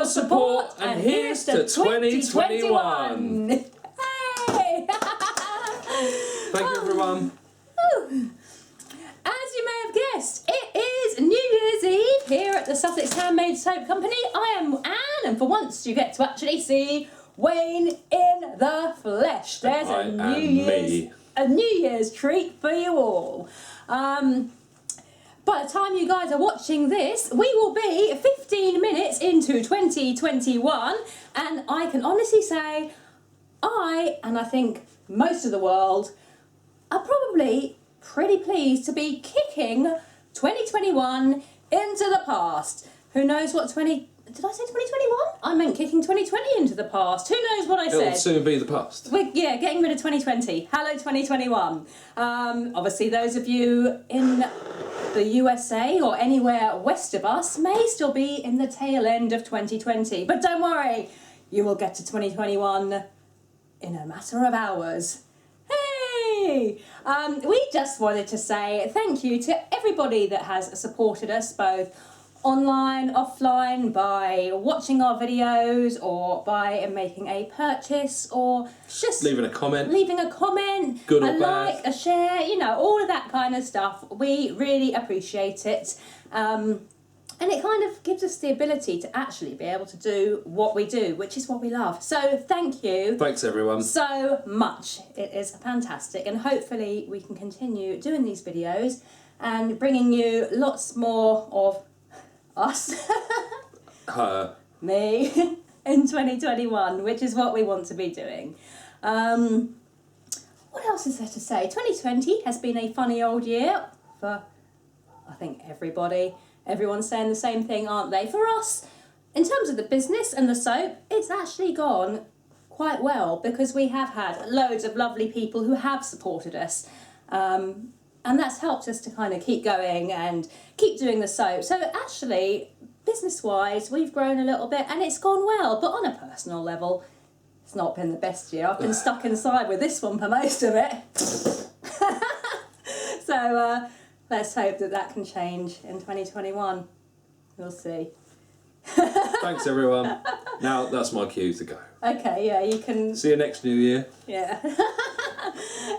your support, and here's to 2021. Hey! Thank you, everyone. As you may have guessed, it is New Year's Eve here at the Sussex Handmade Soap Company. I am Anne, and for once you get to actually see Wayne in the flesh. There's a New Year's treat for you all. By the time you guys are watching this, we will be 15 minutes into 2021, and I can honestly say and I think most of the world are probably pretty pleased to be kicking 2021 into the past. Who knows what did I say 2021? I meant kicking 2020 into the past. Who knows what I said? It'll soon be the past. Yeah, getting rid of 2020. Hello 2021. Obviously those of you in the USA or anywhere west of us may still be in the tail end of 2020. But don't worry, you will get to 2021 in a matter of hours. Hey! We just wanted to say thank you to everybody that has supported us both online, offline, by watching our videos or by making a purchase or just leaving a comment, good or bad, like, a share, you know, all of that kind of stuff. We really appreciate it. And it kind of gives us the ability to actually be able to do what we do, which is what we love. So thank you. Thanks, everyone. So much. It is fantastic. And hopefully we can continue doing these videos and bringing you lots more of us, me, in 2021, which is what we want to be doing. What else is there to say? 2020 has been a funny old year for, I think, everybody. Everyone's saying the same thing, aren't they? For us, in terms of the business and the soap, it's actually gone quite well because we have had loads of lovely people who have supported us. And that's helped us to kind of keep going and keep doing the soap. So actually, business-wise, we've grown a little bit and it's gone well. But on a personal level, it's not been the best year. I've been stuck inside with this one for most of it. So let's hope that that can change in 2021. We'll see. Thanks, everyone. Now that's my cue to go. Okay, yeah, you can... See you next New Year. Yeah.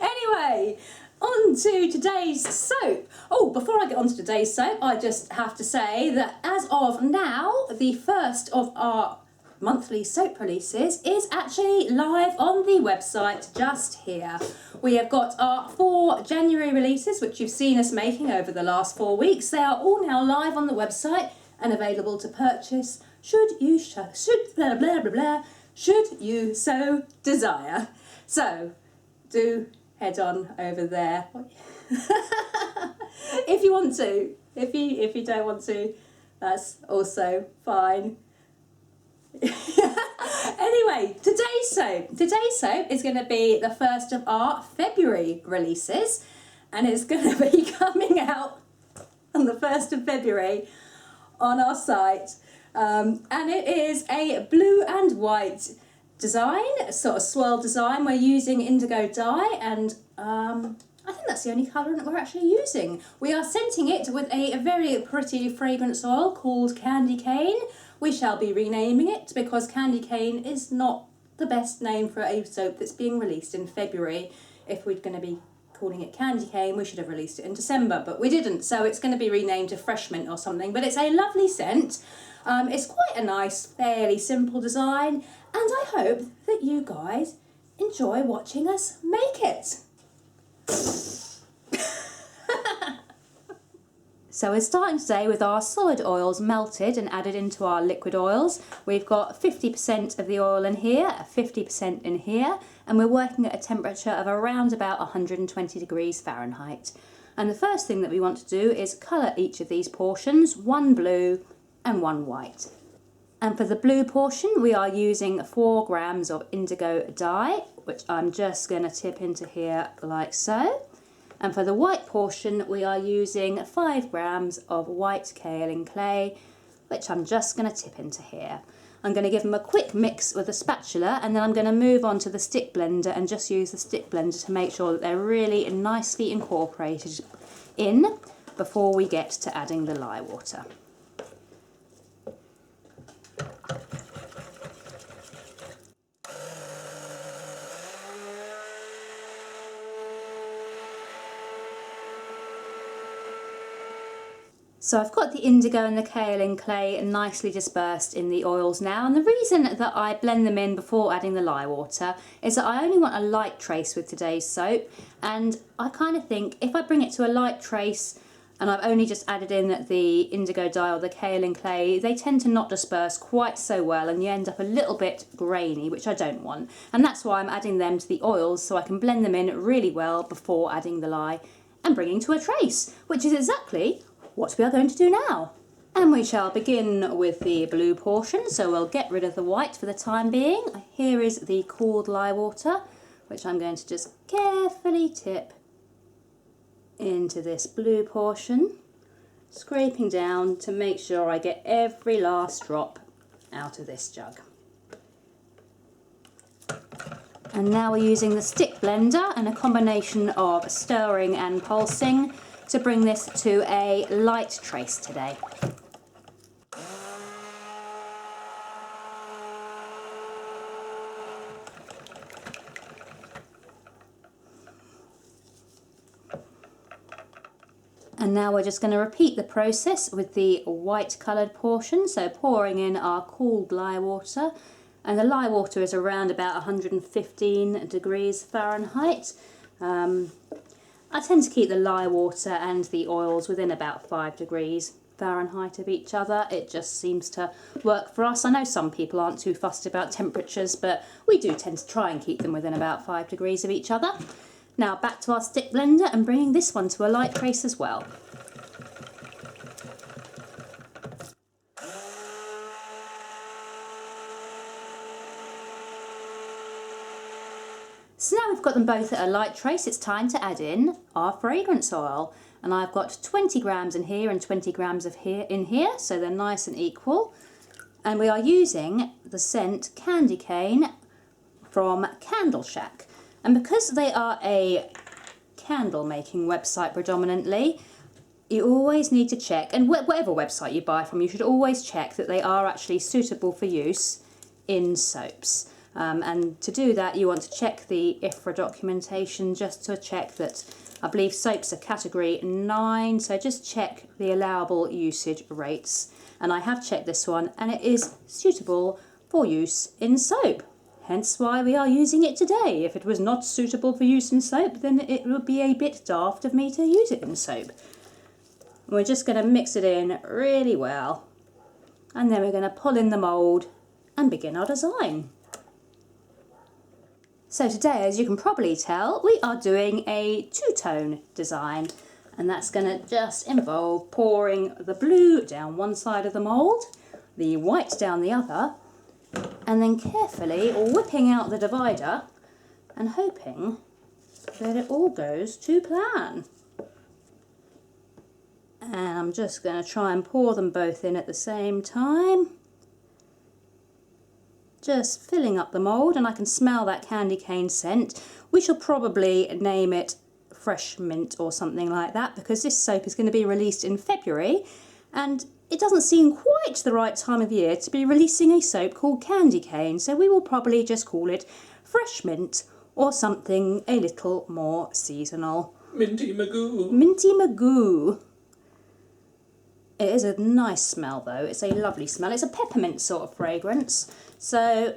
Anyway... on to today's soap. Oh, before I get on to today's soap, I just have to say that as of now, the first of our monthly soap releases is actually live on the website just here. We have got our 4 January releases, which you've seen us making over the last 4 weeks. They are all now live on the website and available to purchase should you so desire. So, do head on over there if you want to. If you don't want to, that's also fine. Anyway, today's soap is going to be the first of our February releases, and it's going to be coming out on the 1st of February on our site, and it is a blue and white design, sort of swirl design. We're using Indigo Dye, and I think that's the only colour that we're actually using. We are scenting it with a very pretty fragrance oil called Candy Cane. We shall be renaming it because Candy Cane is not the best name for a soap that's being released in February. If we're going to be calling it Candy Cane, we should have released it in December, but we didn't, so it's going to be renamed to Fresh Mint or something. But it's a lovely scent. It's quite a nice, fairly simple design, and I hope that you guys enjoy watching us make it. So we're starting today with our solid oils melted and added into our liquid oils. We've got 50% of the oil in here, 50% in here, and we're working at a temperature of around about 120 degrees Fahrenheit. And the first thing that we want to do is colour each of these portions, one blue and one white. And for the blue portion, we are using 4 grams of Indigo Dye, which I'm just going to tip into here like so. And for the white portion, we are using 5 grams of white Kaolin Clay, which I'm just going to tip into here. I'm going to give them a quick mix with a spatula, and then I'm going to move on to the stick blender and just use the stick blender to make sure that they're really nicely incorporated in before we get to adding the lye water. So I've got the indigo and the kaolin clay nicely dispersed in the oils now, and the reason that I blend them in before adding the lye water is that I only want a light trace with today's soap, and I kind of think if I bring it to a light trace and I've only just added in the indigo dye or the kaolin clay, they tend to not disperse quite so well and you end up a little bit grainy, which I don't want. And that's why I'm adding them to the oils, so I can blend them in really well before adding the lye and bringing to a trace, which is exactly what we are going to do now. And we shall begin with the blue portion, so we'll get rid of the white for the time being. Here is the cooled lye water, which I'm going to just carefully tip into this blue portion, scraping down to make sure I get every last drop out of this jug. And now we're using the stick blender and a combination of stirring and pulsing to bring this to a light trace today. And now we're just going to repeat the process with the white coloured portion, so pouring in our cooled lye water, and the lye water is around about 115 degrees Fahrenheit. I tend to keep the lye water and the oils within about 5 degrees Fahrenheit of each other. It just seems to work for us. I know some people aren't too fussed about temperatures, but we do tend to try and keep them within about 5 degrees of each other. Now back to our stick blender and bringing this one to a light trace as well. So now we've got them both at a light trace, it's time to add in our fragrance oil. And I've got 20 grams in here and 20 grams of in here, so they're nice and equal. And we are using the scent Candy Cane from Candle Shack. And because they are a candle making website predominantly, you always need to check, and whatever website you buy from, you should always check that they are actually suitable for use in soaps. And to do that, you want to check the IFRA documentation just to check that, I believe soaps are category 9, so just check the allowable usage rates. And I have checked this one and it is suitable for use in soap. Hence why we are using it today. If it was not suitable for use in soap, then it would be a bit daft of me to use it in soap. We're just going to mix it in really well. And then we're going to pull in the mould and begin our design. So today, as you can probably tell, we are doing a two-tone design, and that's going to just involve pouring the blue down one side of the mould, the white down the other, and then carefully whipping out the divider and hoping that it all goes to plan. And I'm just going to try and pour them both in at the same time. Just filling up the mould, and I can smell that candy cane scent. We shall probably name it Fresh Mint or something like that, because this soap is going to be released in February and it doesn't seem quite the right time of year to be releasing a soap called candy cane, so we will probably just call it Fresh Mint or something a little more seasonal. Minty Magoo. Minty Magoo. It is a nice smell though, it's a lovely smell. It's a peppermint sort of fragrance, so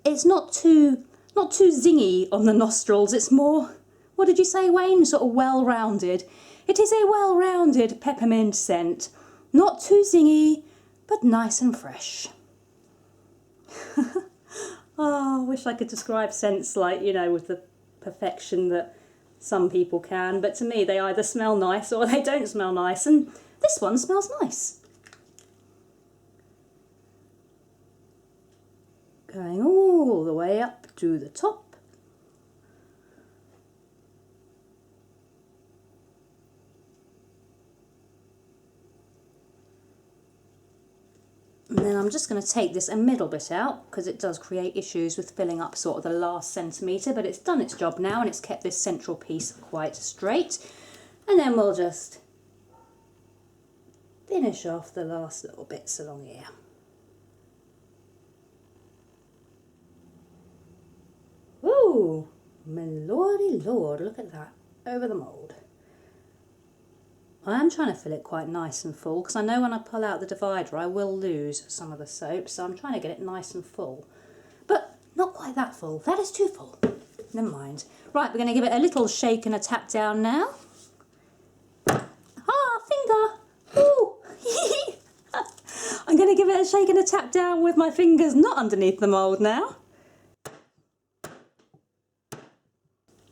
it's not too zingy on the nostrils. It's more, what did you say, Wayne? Sort of well-rounded. It is a well-rounded peppermint scent. Not too zingy, but nice and fresh. Oh, I wish I could describe scents like, you know, with the perfection that some people can, but to me they either smell nice or they don't smell nice, and this one smells nice. Going all the way up to the top. And then I'm just going to take this a middle bit out because it does create issues with filling up sort of the last centimetre, but it's done its job now and it's kept this central piece quite straight. And then we'll just finish off the last little bits along here. Ooh, my lordy lord, look at that, over the mould. I am trying to fill it quite nice and full because I know when I pull out the divider I will lose some of the soap, so I'm trying to get it nice and full. But not quite that full. That is too full. Never mind. Right, we're going to give it a little shake and a tap down now. Ah, finger! Ooh! I'm going to give it a shake and a tap down with my fingers not underneath the mould now.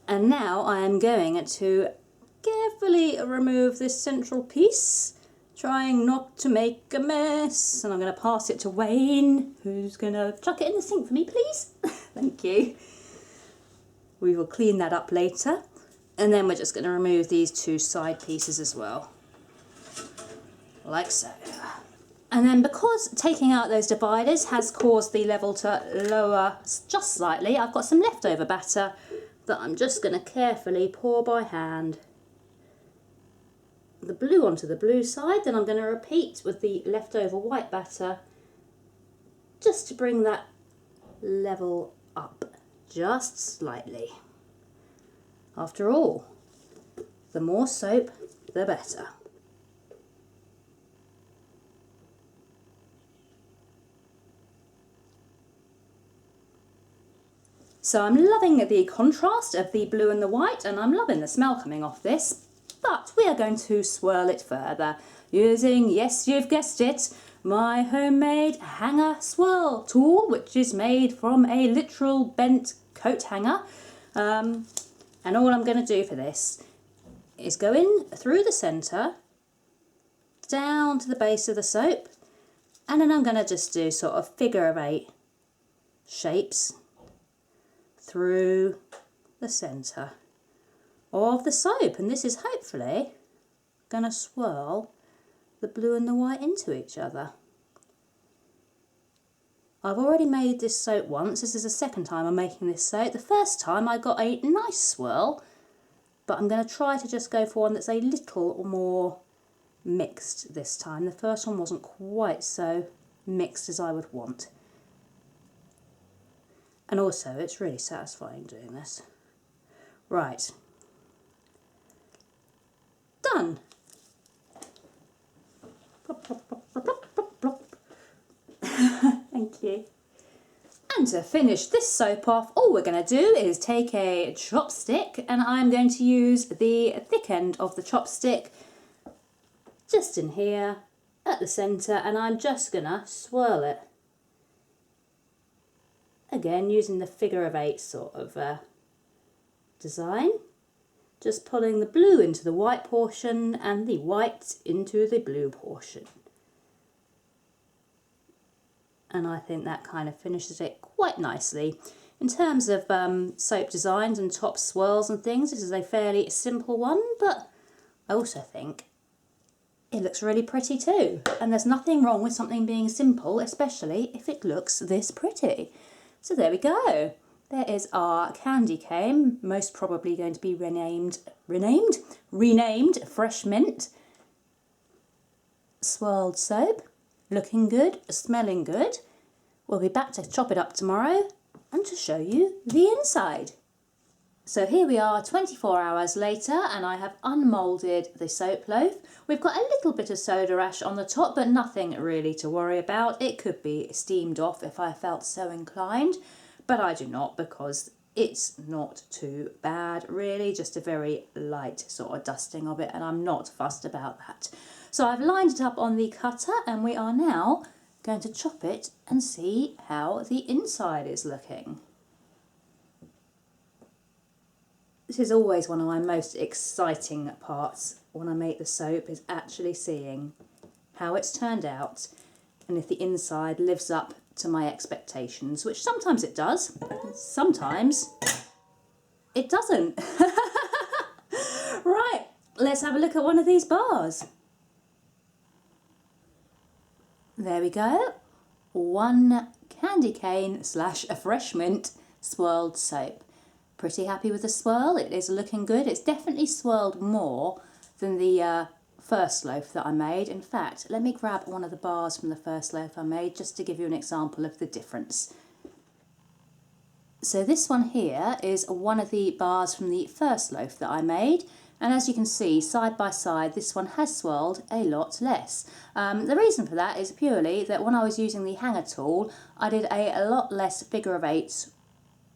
And now I am going to carefully remove this central piece, trying not to make a mess. And I'm going to pass it to Wayne, who's going to chuck it in the sink for me, please. Thank you. We will clean that up later. And then we're just going to remove these two side pieces as well. Like so. And then because taking out those dividers has caused the level to lower just slightly, I've got some leftover batter that I'm just going to carefully pour by hand. The blue onto the blue side, then I'm going to repeat with the leftover white batter just to bring that level up just slightly. After all, the more soap, the better. So I'm loving the contrast of the blue and the white, and I'm loving the smell coming off this. But we are going to swirl it further using, yes, you've guessed it, my homemade hanger swirl tool, which is made from a literal bent coat hanger. And all I'm going to do for this is go in through the centre, down to the base of the soap, and then I'm going to just do sort of figure of 8 shapes through the centre of the soap, and this is hopefully going to swirl the blue and the white into each other. I've already made this soap once. This is the second time I'm making this soap. The first time I got a nice swirl, but I'm going to try to just go for one that's a little more mixed this time. The first one wasn't quite so mixed as I would want. And also, it's really satisfying doing this. Right. Done. Plop, plop, plop, plop, plop, plop. Thank you. And to finish this soap off, all we're going to do is take a chopstick, and I'm going to use the thick end of the chopstick just in here at the centre, and I'm just going to swirl it. Again, using the figure of 8 sort of design. Just pulling the blue into the white portion and the white into the blue portion. And I think that kind of finishes it quite nicely. In terms of soap designs and top swirls and things, this is a fairly simple one, but I also think it looks really pretty too. And there's nothing wrong with something being simple, especially if it looks this pretty. So there we go. There is our candy cane, most probably going to be renamed Fresh Mint. Swirled soap, looking good, smelling good. We'll be back to chop it up tomorrow and to show you the inside. So here we are 24 hours later, and I have unmoulded the soap loaf. We've got a little bit of soda ash on the top, but nothing really to worry about. It could be steamed off if I felt so inclined, but I do not, because it's not too bad really, just a very light sort of dusting of it, and I'm not fussed about that. So I've lined it up on the cutter, and we are now going to chop it and see how the inside is looking. This is always one of my most exciting parts when I make the soap, is actually seeing how it's turned out and if the inside lives up to my expectations, which sometimes it does, sometimes it doesn't. Right, let's have a look at one of these bars. There we go, one candy cane / a fresh mint swirled soap. Pretty happy with the swirl, it is looking good. It's definitely swirled more than the first loaf that I made. In fact, let me grab one of the bars from the first loaf I made just to give you an example of the difference. So this one here is one of the bars from the first loaf that I made. And as you can see, side by side, this one has swirled a lot less. The reason for that is purely that when I was using the hanger tool, I did a lot less figure of eights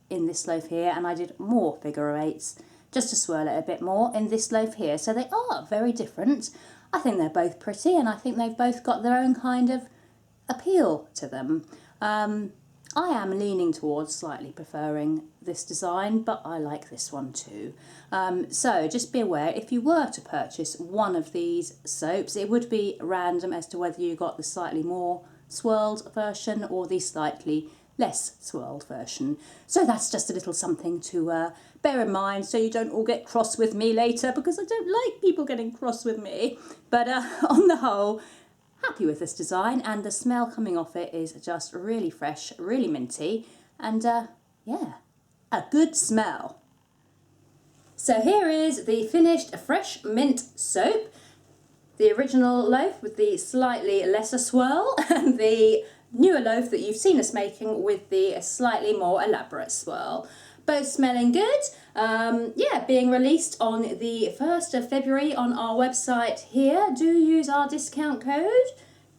in this loaf here, and I did more figure of eights just to swirl it a bit more in this loaf here. So they are very different. I think they're both pretty, and I think they've both got their own kind of appeal to them. I am leaning towards slightly preferring this design, but I like this one too. So just be aware, if you were to purchase one of these soaps, it would be random as to whether you got the slightly more swirled version or the slightly less swirled version. So that's just a little something to bear in mind, so you don't all get cross with me later, because I don't like people getting cross with me. But on the whole, happy with this design, and the smell coming off it is just really fresh, really minty, and yeah, a good smell. So here is the finished fresh mint soap, the original loaf with the slightly lesser swirl, and the newer loaf that you've seen us making with the slightly more elaborate swirl. Both smelling good. Yeah, being released on the 1st of February on our website here. Do use our discount code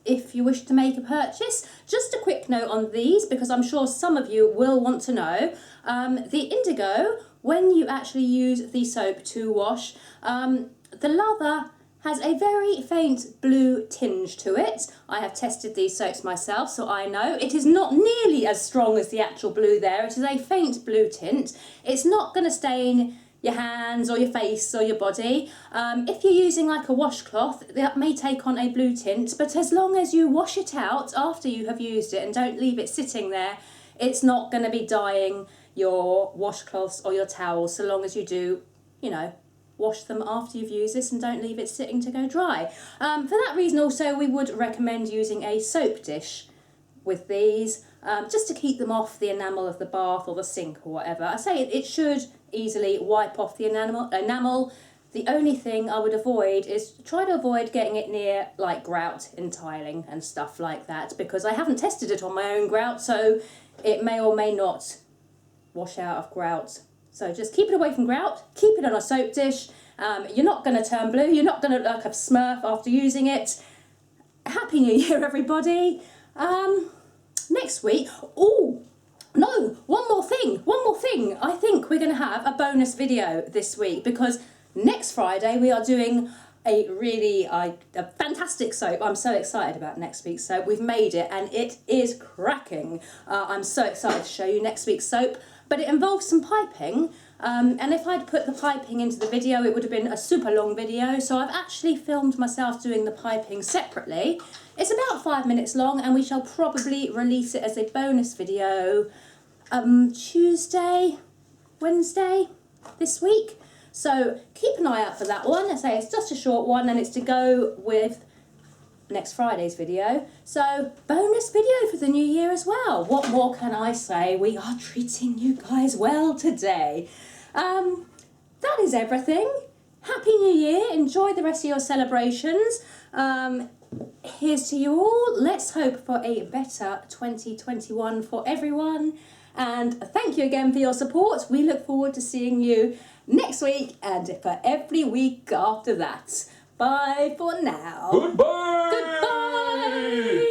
if you wish to make a purchase. Just a quick note on these, because I'm sure some of you will want to know. The Indigo, when you actually use the soap to wash, the lather has a very faint blue tinge to it. I have tested these soaps myself, so I know. It is not nearly as strong as the actual blue there. It is a faint blue tint. It's not going to stain your hands or your face or your body. If you're using like a washcloth, that may take on a blue tint, but as long as you wash it out after you have used it and don't leave it sitting there, it's not going to be dyeing your washcloths or your towels, so long as you do, you know, wash them after you've used this and don't leave it sitting to go dry. For that reason also, we would recommend using a soap dish with these, just to keep them off the enamel of the bath or the sink or whatever. I say it should easily wipe off the enamel. The only thing I would avoid is try to avoid getting it near like grout in tiling and stuff like that, because I haven't tested it on my own grout, so it may or may not wash out of grout. So just keep it away from grout, keep it on a soap dish. You're not going to turn blue, you're not going to look like a smurf after using it. Happy New Year, everybody. Next week, oh, no, one more thing. I think we're going to have a bonus video this week, because next Friday we are doing a really a fantastic soap. I'm so excited about next week's soap. We've made it and it is cracking. I'm so excited to show you next week's soap. But it involves some piping, and if I'd put the piping into the video, it would have been a super long video, so I've actually filmed myself doing the piping separately. It's about 5 minutes long, and we shall probably release it as a bonus video Tuesday, Wednesday this week. So keep an eye out for that one. I say it's just a short one, and it's to go with next Friday's video. So bonus video for the new year as well. What more can I say? We are treating you guys well today. That is everything. Happy New Year. Enjoy the rest of your celebrations. Here's to you all. Let's hope for a better 2021 for everyone. And thank you again for your support. We look forward to seeing you next week and for every week after that. Bye for now. Goodbye. Goodbye.